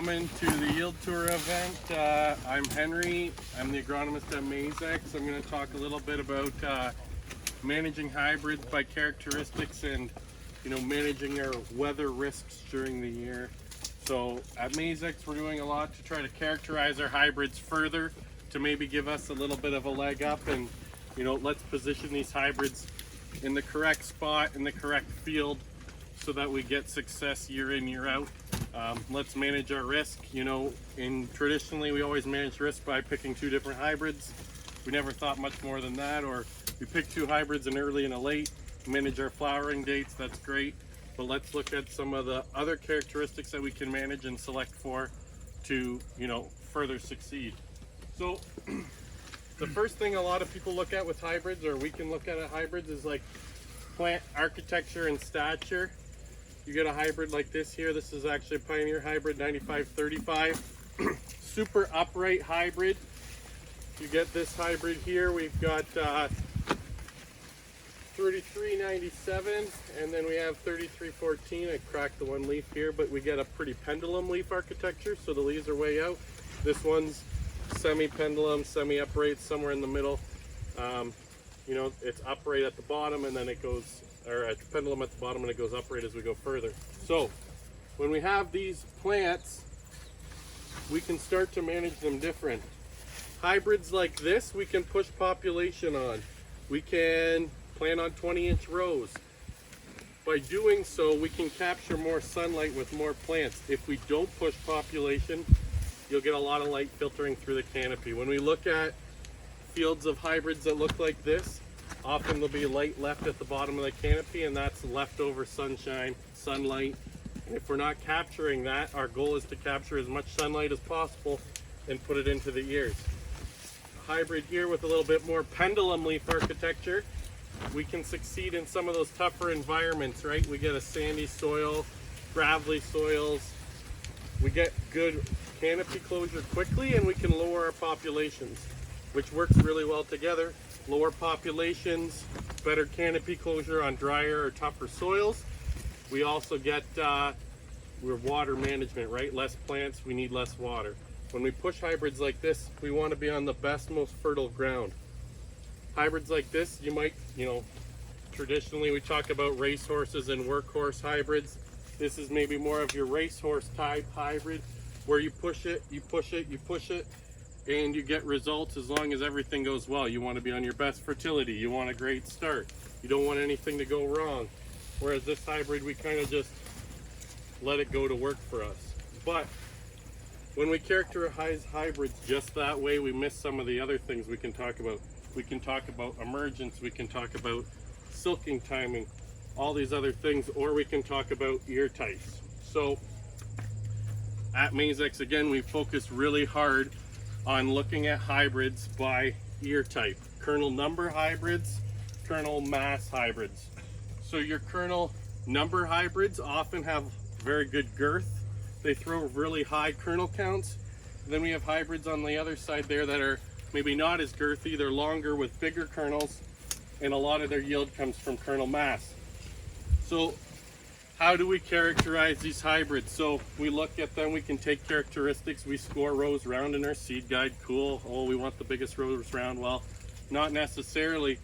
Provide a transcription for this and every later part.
coming to the Yield Tour event. I'm Henry. I'm the agronomist at Maizex. I'm going to talk a little bit about managing hybrids by characteristics and managing our weather risks during the year. So at Maizex, we're doing a lot to try to characterize our hybrids further to maybe give us a little bit of a leg up, and let's position these hybrids in the correct spot in the correct field so that we get success year in, year out. Let's manage our risk. Traditionally we always manage risk by picking two different hybrids. We never thought much more than that, or we pick two hybrids, an early and a late, manage our flowering dates. That's great, but let's look at some of the other characteristics that we can manage and select for to further succeed. So the first thing a lot of people look at with hybrids, or we can look at hybrids, is like plant architecture and stature. You get a hybrid like this here. This is actually a Pioneer Hybrid 9535. Super upright hybrid. You get this hybrid here. We've got 3397, and then we have 3314. I cracked the one leaf here, but we get a pretty pendulum leaf architecture, so the leaves are way out. This one's semi-pendulum, semi-upright, somewhere in the middle. It's upright at the bottom, and then it goes, or a pendulum at the bottom, and it goes upright as we go further. So when we have these plants, we can start to manage them different. Hybrids like this, we can push population on. We can plant on 20-inch rows. By doing so, we can capture more sunlight with more plants. If we don't push population, you'll get a lot of light filtering through the canopy. When we look at fields of hybrids that look like this, often there'll be light left at the bottom of the canopy, and that's leftover sunshine, sunlight. And if we're not capturing that, our goal is to capture as much sunlight as possible and put it into the ears. A hybrid here with a little bit more pendulum leaf architecture, we can succeed in some of those tougher environments, right? We get a sandy soil, gravelly soils. We get good canopy closure quickly, and we can lower our populations, which works really well together. Lower populations, better canopy closure on drier or tougher soils. We also get water management, right? Less plants, we need less water. When we push hybrids like this, we want to be on the best, most fertile ground. Hybrids like this, you might, traditionally we talk about racehorses and workhorse hybrids. This is maybe more of your racehorse type hybrid, where you push it, you push it, you push it, and you get results as long as everything goes well. You want to be on your best fertility. You want a great start. You don't want anything to go wrong. Whereas this hybrid, we kind of just let it go to work for us. But when we characterize hybrids just that way, we miss some of the other things we can talk about. We can talk about emergence. We can talk about silking timing, all these other things, or we can talk about ear types. So at Maizex, again, we focus really hard on looking at hybrids by ear type. Kernel number hybrids, kernel mass hybrids. So your kernel number hybrids often have very good girth. They throw really high kernel counts. And then we have hybrids on the other side there that are maybe not as girthy. They're longer with bigger kernels, and a lot of their yield comes from kernel mass. So how do we characterize these hybrids? So we look at them, we can take characteristics, we score rows round in our seed guide. Cool. Oh, we want the biggest rows round. Well, not necessarily.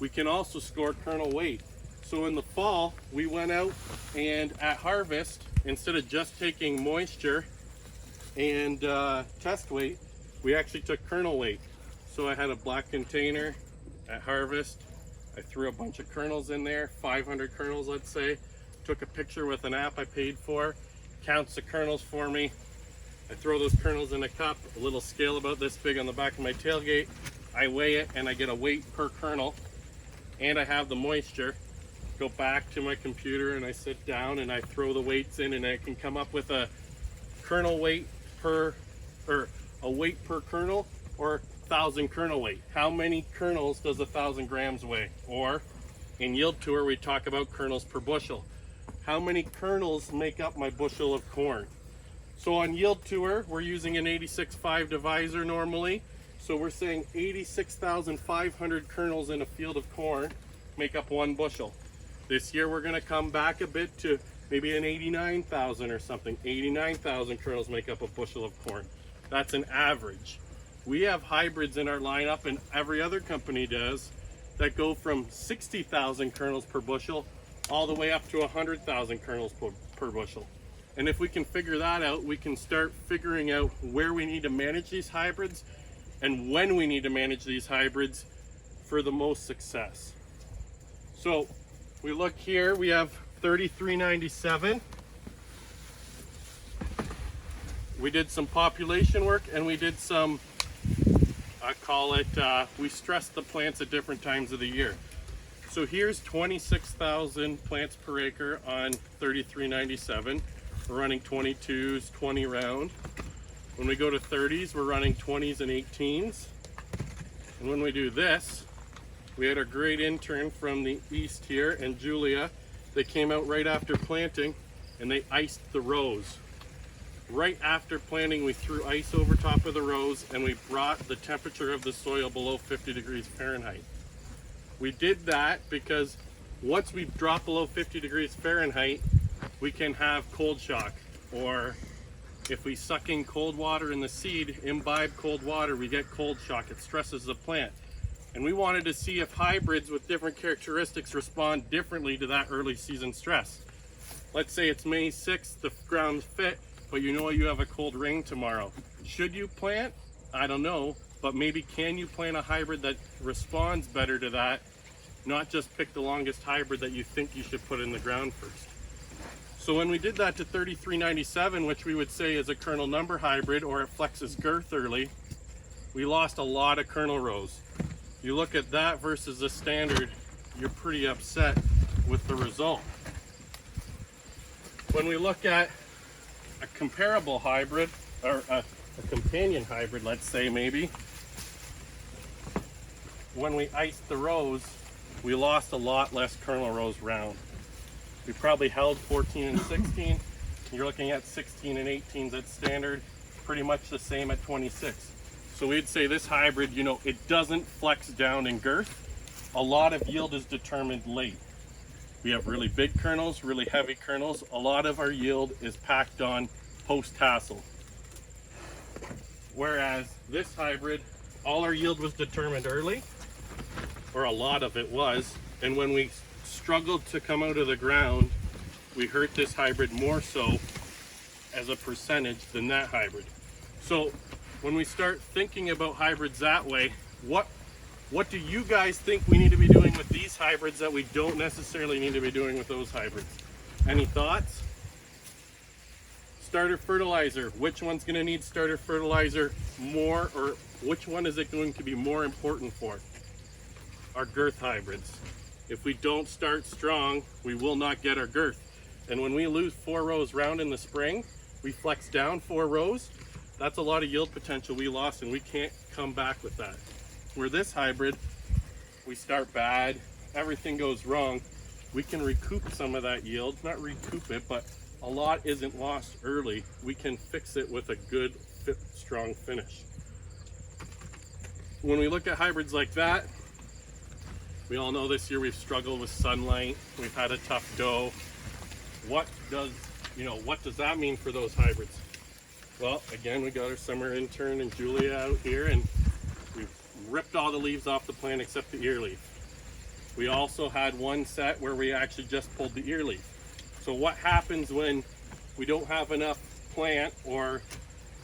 We can also score kernel weight. So in the fall, we went out and at harvest, instead of just taking moisture and test weight, we actually took kernel weight. So I had a black container at harvest. I threw a bunch of kernels in there, 500 kernels, let's say. Took a picture with an app I paid for, counts the kernels for me. I throw those kernels in a cup, a little scale about this big on the back of my tailgate. I weigh it, and I get a weight per kernel, and I have the moisture. Go back to my computer, and I sit down and I throw the weights in, and I can come up with a kernel weight per, or a weight per kernel, or 1,000 kernel weight. How many kernels does 1,000 grams weigh? Or in Yield Tour, we talk about kernels per bushel. How many kernels make up my bushel of corn? So on Yield Tour, we're using an 86.5 divisor normally. So we're saying 86,500 kernels in a field of corn make up one bushel. This year we're going to come back a bit to maybe an 89,000 or something. 89,000 kernels make up a bushel of corn. That's an average. We have hybrids in our lineup, and every other company does, that go from 60,000 kernels per bushel all the way up to 100,000 kernels per bushel. And if we can figure that out, we can start figuring out where we need to manage these hybrids and when we need to manage these hybrids for the most success. So we look here, we have 3397. We did some population work, and we did some, I call it, we stressed the plants at different times of the year. So here's 26,000 plants per acre on 3397. We're running 22s, 20 round. When we go to 30s, we're running 20s and 18s. And when we do this, we had a great intern from the east here, and Julia. They came out right after planting and they iced the rows. Right after planting, we threw ice over top of the rows, and we brought the temperature of the soil below 50 degrees Fahrenheit. We did that because once we drop below 50 degrees Fahrenheit, we can have cold shock, or if we suck in cold water in the seed, imbibe cold water, we get cold shock. It stresses the plant. And we wanted to see if hybrids with different characteristics respond differently to that early season stress. Let's say it's May 6th, the ground's fit, but you know you have a cold rain tomorrow. Should you plant? I don't know, but maybe can you plant a hybrid that responds better to that, not just pick the longest hybrid that you think you should put in the ground first. So when we did that to 3397, which we would say is a kernel number hybrid, or it flexes girth early, we lost a lot of kernel rows. You look at that versus the standard, you're pretty upset with the result. When we look at a comparable hybrid, or a companion hybrid, let's say maybe, when we iced the rows, we lost a lot less kernel rows round. We probably held 14 and 16. You're looking at 16 and 18s at standard, pretty much the same at 26. So we'd say this hybrid, you know, it doesn't flex down in girth. A lot of yield is determined late. We have really big kernels, really heavy kernels. A lot of our yield is packed on post-tassel. Whereas this hybrid, all our yield was determined early, or a lot of it was, and when we struggled to come out of the ground, we hurt this hybrid more so as a percentage than that hybrid. So when we start thinking about hybrids that way, what do you guys think we need to be doing with these hybrids that we don't necessarily need to be doing with those hybrids? Any thoughts? Starter fertilizer. Which one's going to need starter fertilizer more, or which one is it going to be more important for? Our girth hybrids. If we don't start strong, we will not get our girth. And when we lose 4 rows round in the spring, we flex down 4 rows. That's a lot of yield potential we lost, and we can't come back with that. Where this hybrid, we start bad, everything goes wrong, we can recoup some of that yield. Not recoup it, but a lot isn't lost early. We can fix it with a good, strong finish. When we look at hybrids like that, we all know this year we've struggled with sunlight. We've had a tough dough. What does that mean for those hybrids? Well, again, we got our summer intern and Julia out here, and we've ripped all the leaves off the plant except the ear leaf. We also had one set where we actually just pulled the ear leaf. So what happens when we don't have enough plant or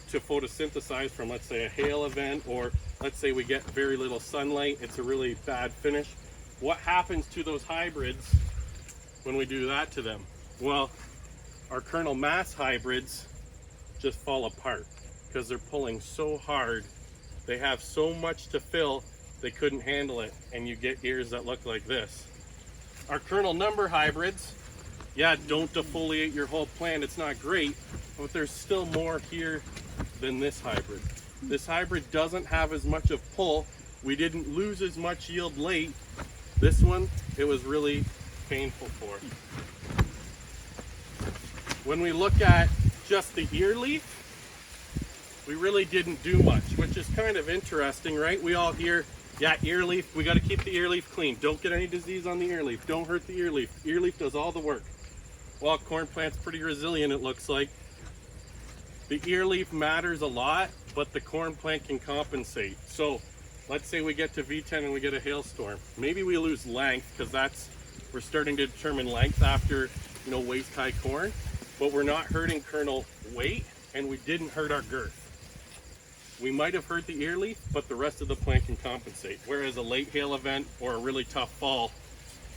to photosynthesize from, let's say, a hail event, or let's say we get very little sunlight, it's a really bad finish. What happens to those hybrids when we do that to them? Well, our kernel mass hybrids just fall apart because they're pulling so hard. They have so much to fill, they couldn't handle it, and you get ears that look like this. Our kernel number hybrids, yeah, don't defoliate your whole plant, it's not great, but there's still more here than this hybrid. This hybrid doesn't have as much of pull. We didn't lose as much yield late. This one, it was really painful for. When we look at just the ear leaf, we really didn't do much, which is kind of interesting, right? We all hear, yeah, ear leaf, we got to keep the ear leaf clean. Don't get any disease on the ear leaf. Don't hurt the ear leaf. Ear leaf does all the work. Well, corn plant's pretty resilient, it looks like. The ear leaf matters a lot, but the corn plant can compensate. So let's say we get to V10 and we get a hailstorm. Maybe we lose length, because we're starting to determine length after, you know, waist high corn, but we're not hurting kernel weight, and we didn't hurt our girth. We might have hurt the ear leaf, but the rest of the plant can compensate. Whereas a late hail event or a really tough fall,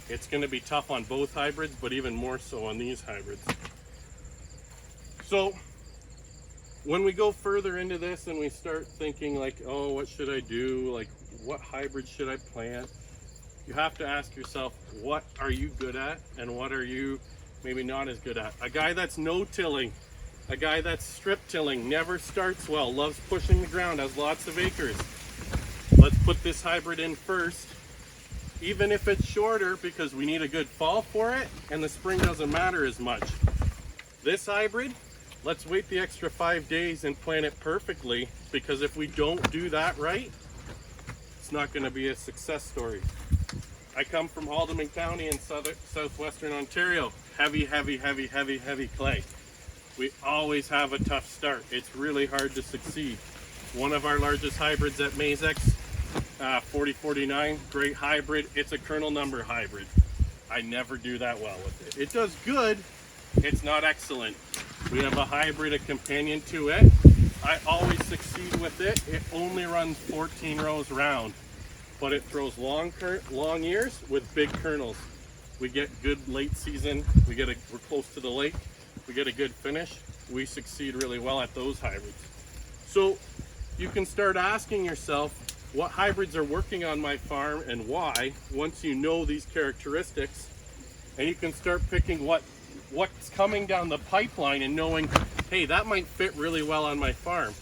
it's going to be tough on both hybrids, but even more so on these hybrids. So when we go further into this and we start thinking like, oh, what should I do? Like, what hybrid should I plant? You have to ask yourself, what are you good at and what are you maybe not as good at? A guy that's no-tilling, a guy that's strip-tilling, never starts well, loves pushing the ground, has lots of acres. Let's put this hybrid in first, even if it's shorter, because we need a good fall for it and the spring doesn't matter as much. This hybrid, let's wait the extra 5 days and plant it perfectly, because if we don't do that right, it's not going to be a success story. I come from Haldeman County in southwestern Ontario. Heavy, heavy, heavy, heavy, heavy clay. We always have a tough start. It's really hard to succeed. One of our largest hybrids at Maizex, 4049, great hybrid. It's a kernel number hybrid. I never do that well with it. It does good, it's not excellent. We have a hybrid, a companion to it. I always succeed with it. It only runs 14 rows round, but it throws long ears with big kernels. We get good late season. We're close to the lake. We get a good finish. We succeed really well at those hybrids. So you can start asking yourself, what hybrids are working on my farm and why, once you know these characteristics, and you can start picking what's coming down the pipeline and knowing, hey, that might fit really well on my farm.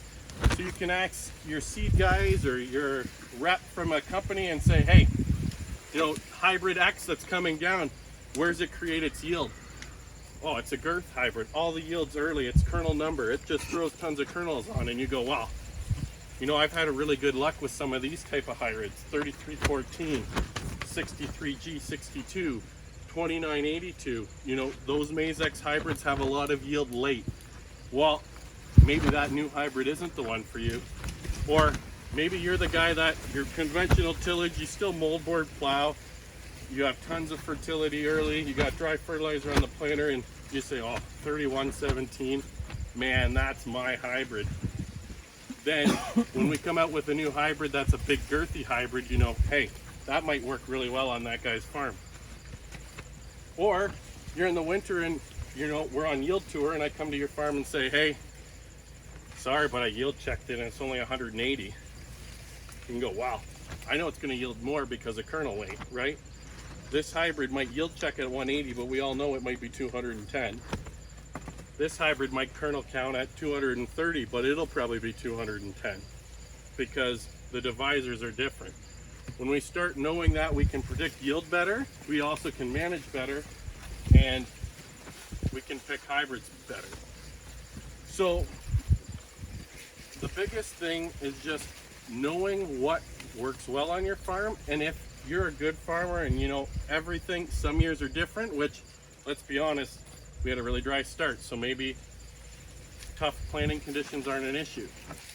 So you can ask your seed guys or your rep from a company and say, hey, you know, hybrid X that's coming down, where's it create its yield? Oh, it's a girth hybrid. All the yield's early. It's kernel number. It just throws tons of kernels on, and you go, wow. You know, I've had a really good luck with some of these type of hybrids. 3314, 63G62, 2982. You know, those Maizex hybrids have a lot of yield late. Well, maybe that new hybrid isn't the one for you. Or maybe you're the guy that your conventional tillage, you still moldboard plow, you have tons of fertility early, you got dry fertilizer on the planter, and you say, oh, 3117, man, that's my hybrid. Then when we come out with a new hybrid that's a big girthy hybrid, you know, hey, that might work really well on that guy's farm. Or you're in the winter and, you know, we're on yield tour and I come to your farm and say, hey, sorry, but I yield checked it and it's only 180. You can go, wow, I know it's going to yield more because of kernel weight, right? This hybrid might yield check at 180, but we all know it might be 210. This hybrid might kernel count at 230, but it'll probably be 210 because the divisors are different. When we start knowing that, we can predict yield better, we also can manage better, and we can pick hybrids better. So the biggest thing is just knowing what works well on your farm, and if you're a good farmer and you know everything, some years are different, which, let's be honest, we had a really dry start, so maybe tough planting conditions aren't an issue.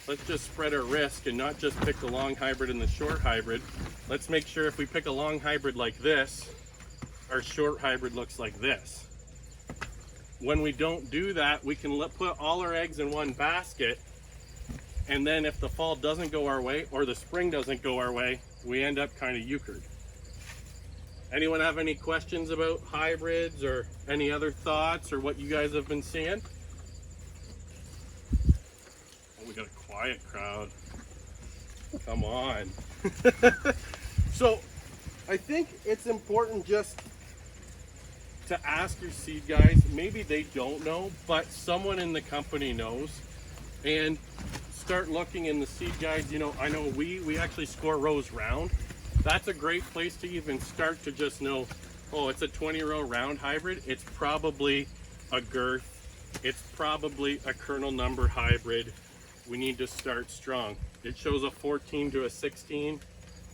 Let's just spread our risk and not just pick the long hybrid and the short hybrid. Let's make sure if we pick a long hybrid like this, our short hybrid looks like this. When we don't do that, we can put all our eggs in one basket, and then if the fall doesn't go our way or the spring doesn't go our way, we end up kind of euchred. Anyone have any questions about hybrids or any other thoughts or what you guys have been seeing? Oh, we got a quiet crowd. Come on. So I think it's important just to ask your seed guys. Maybe they don't know, but someone in the company knows, and start looking in the seed guides. You know, I know we actually score rows round. That's a great place to even start to just know, oh, it's a 20-row round hybrid. It's probably a girth. It's probably a kernel number hybrid. We need to start strong. It shows a 14 to a 16,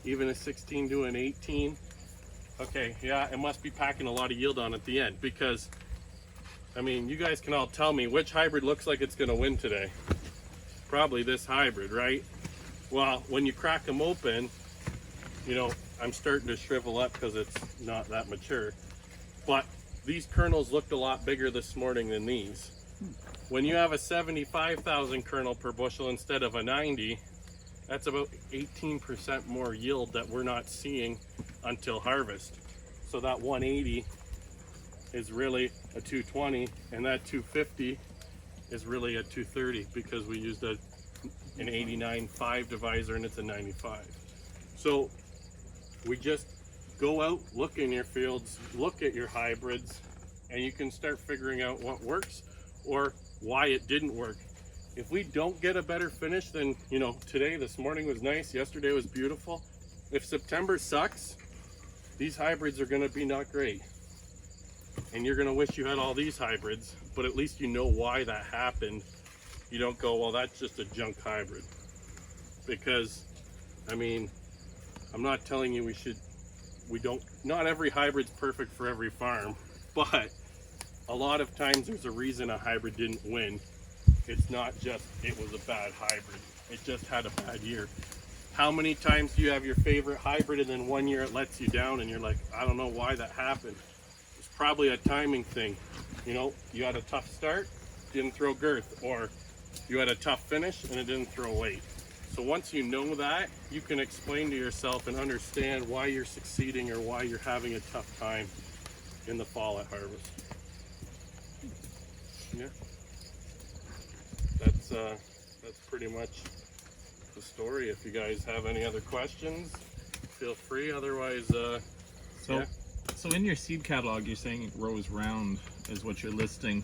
even a 16 to an 18. Okay, yeah, it must be packing a lot of yield on at the end, because I mean, you guys can all tell me which hybrid looks like it's gonna win today. Probably this hybrid, right? Well, when you crack them open, you know, I'm starting to shrivel up because it's not that mature. But these kernels looked a lot bigger this morning than these. When you have a 75,000 kernel per bushel instead of a 90, that's about 18% more yield that we're not seeing until harvest. So that 180 is really a 220, and that 250 is really a 230 because we used an 89.5 divisor and it's a 95. So we just go out, look in your fields, look at your hybrids, and you can start figuring out what works or why it didn't work. If we don't get a better finish than, you know, today, this morning was nice, yesterday was beautiful. If September sucks, these hybrids are gonna be not great. And you're gonna wish you had all these hybrids, but at least you know why that happened. You don't go, well, that's just a junk hybrid. Because, I mean, I'm not telling you not every hybrid's perfect for every farm, but a lot of times there's a reason a hybrid didn't win. It's not just, it was a bad hybrid. It just had a bad year. How many times do you have your favorite hybrid and then one year it lets you down and you're like, I don't know why that happened. It's probably a timing thing. You know, you had a tough start, didn't throw girth, or you had a tough finish and it didn't throw weight. So once you know that, you can explain to yourself and understand why you're succeeding or why you're having a tough time in the fall at harvest. Yeah, that's pretty much the story. If you guys have any other questions, feel free. Otherwise, yeah. So in your seed catalog, you're saying rows round is what you're listing.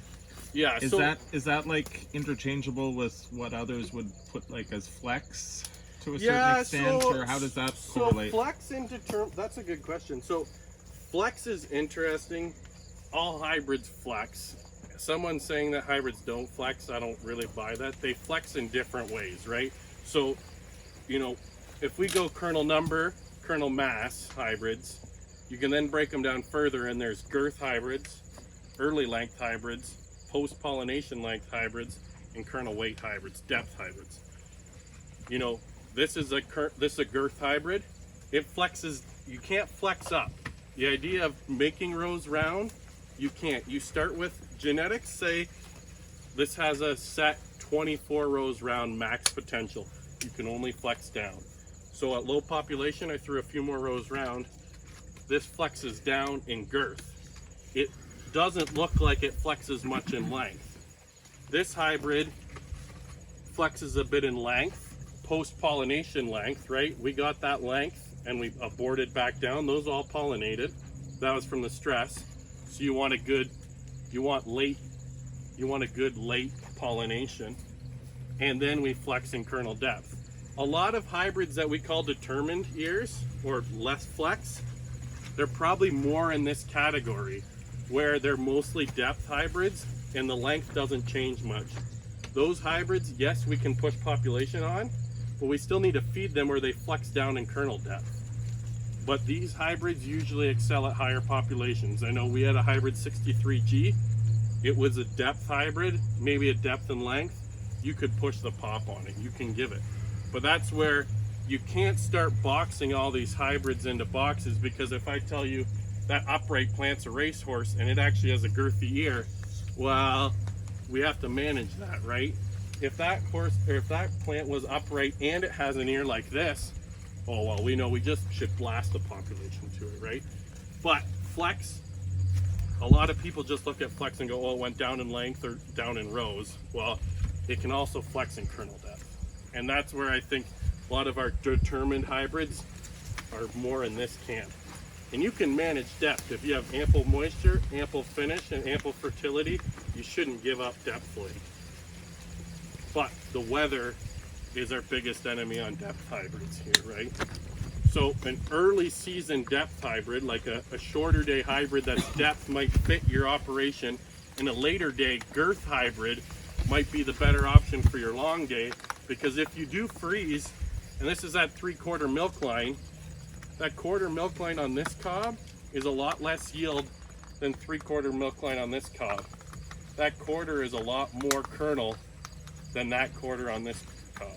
Yeah. Is that like interchangeable with what others would put like as flex to a certain extent, or how does that correlate? So flex into term. That's a good question. So flex is interesting. All hybrids flex. Someone saying that hybrids don't flex, I don't really buy that. They flex in different ways, right? So, you know, if we go kernel number, kernel mass hybrids, you can then break them down further, and there's girth hybrids, early length hybrids, post-pollination length hybrids, and kernel weight hybrids, depth hybrids. You know, this is a girth hybrid. It flexes, you can't flex up. The idea of making rows round, you can't. You start with genetics, say this has a set 24 rows round max potential. You can only flex down. So at low population, I threw a few more rows round. This flexes down in girth. It doesn't look like it flexes much in length. This hybrid flexes a bit in length, post-pollination length, right? We got that length and we aborted back down. Those all pollinated. That was from the stress. So you want a good late pollination. And then we flex in kernel depth. A lot of hybrids that we call determined years or less flex, they're probably more in this category where they're mostly depth hybrids and the length doesn't change much. Those hybrids, yes, we can push population on, but we still need to feed them where they flex down in kernel depth. But these hybrids usually excel at higher populations. I know we had a hybrid 63G. It was a depth hybrid, maybe a depth and length. You could push the pop on it, you can give it. But that's where you can't start boxing all these hybrids into boxes, because if I tell you that upright plant's a racehorse and it actually has a girthy ear, well, we have to manage that, right? If that plant was upright and it has an ear like this, oh well, we know we just should blast the population to it, right? But flex, a lot of people just look at flex and go, oh, it went down in length or down in rows. Well, it can also flex in kernel depth. And that's where I think a lot of our determined hybrids are more in this camp. And you can manage depth. If you have ample moisture, ample finish, and ample fertility, you shouldn't give up depthfully. But the weather is our biggest enemy on depth hybrids here, right? So an early season depth hybrid, like a shorter day hybrid that's depth, might fit your operation, and a later day girth hybrid might be the better option for your long day, because if you do freeze, and this is that 3/4 milk line, that 1/4 milk line on this cob is a lot less yield than 3/4 milk line on this cob. that quarter is a lot more kernel than that quarter on this cob.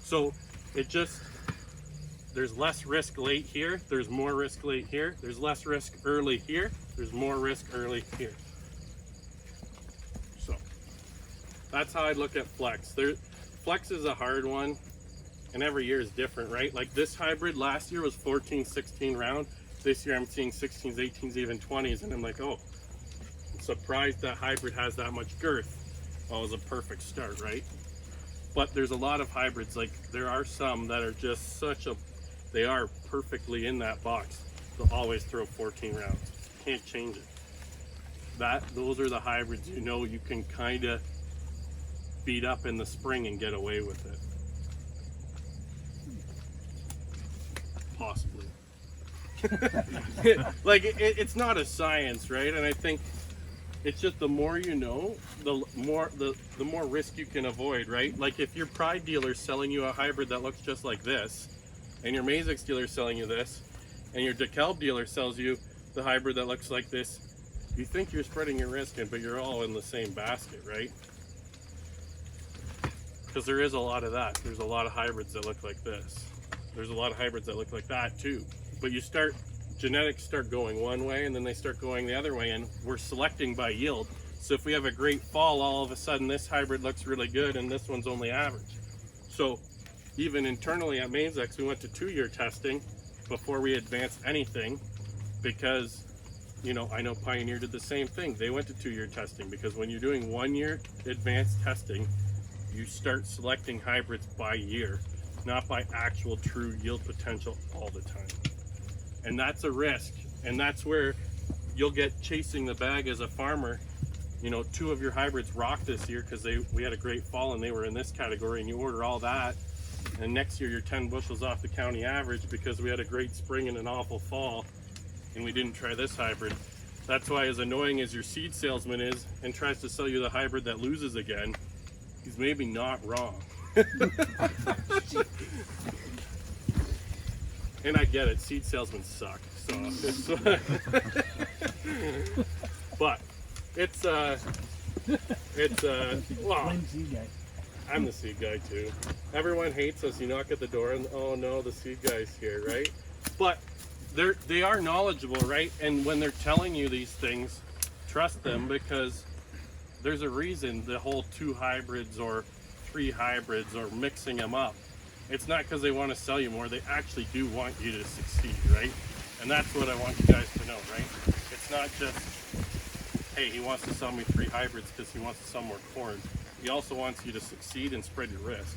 So it just, there's less risk late here, there's more risk late here, there's less risk early here, there's more risk early here. So that's how I look at flex. Flex is a hard one, and every year is different, right? Like this hybrid last year was 14, 16 round. This year I'm seeing 16s, 18s, even 20s, and I'm like, oh, I'm surprised that hybrid has that much girth. Well, it was a perfect start, right? But there's a lot of hybrids, like there are some that are just they are perfectly in that box. They'll always throw 14 rounds. Can't change it. Those are the hybrids you know you can kind of beat up in the spring and get away with it. Possibly. Like it's not a science, right? And I think it's just the more you know, the more risk you can avoid, right? Like if your Pride dealer's selling you a hybrid that looks just like this, and your Maizex dealer's selling you this, and your DeKalb dealer sells you the hybrid that looks like this, you think you're spreading your risk in, but you're all in the same basket, right? Because there is a lot of that. There's a lot of hybrids that look like this. There's a lot of hybrids that look like that too. But genetics start going one way and then they start going the other way, and we're selecting by yield. So if we have a great fall, all of a sudden this hybrid looks really good and this one's only average. So even internally at Maizex, we went to 2-year testing before we advanced anything, because I know Pioneer did the same thing. They went to 2-year testing because when you're doing 1-year advanced testing, you start selecting hybrids by year, not by actual true yield potential all the time. And that's a risk, and that's where you'll get chasing the bag as a farmer. 2 of your hybrids rocked this year because we had a great fall and they were in this category, and you order all that, and next year you're 10 bushels off the county average because we had a great spring and an awful fall and we didn't try this hybrid. That's why, as annoying as your seed salesman is and tries to sell you the hybrid that loses again, he's maybe not wrong. And I get it, seed salesmen suck. So but well, I'm the seed guy too. Everyone hates us. You knock at the door and oh no, the seed guy's here, right? But they are knowledgeable, right? And when they're telling you these things, trust them, because there's a reason the whole 2 hybrids or 3 hybrids or mixing them up. It's not because they want to sell you more. They actually do want you to succeed, right? And that's what I want you guys to know, right? It's not just, hey, he wants to sell me 3 hybrids because he wants to sell more corn. He also wants you to succeed and spread your risk.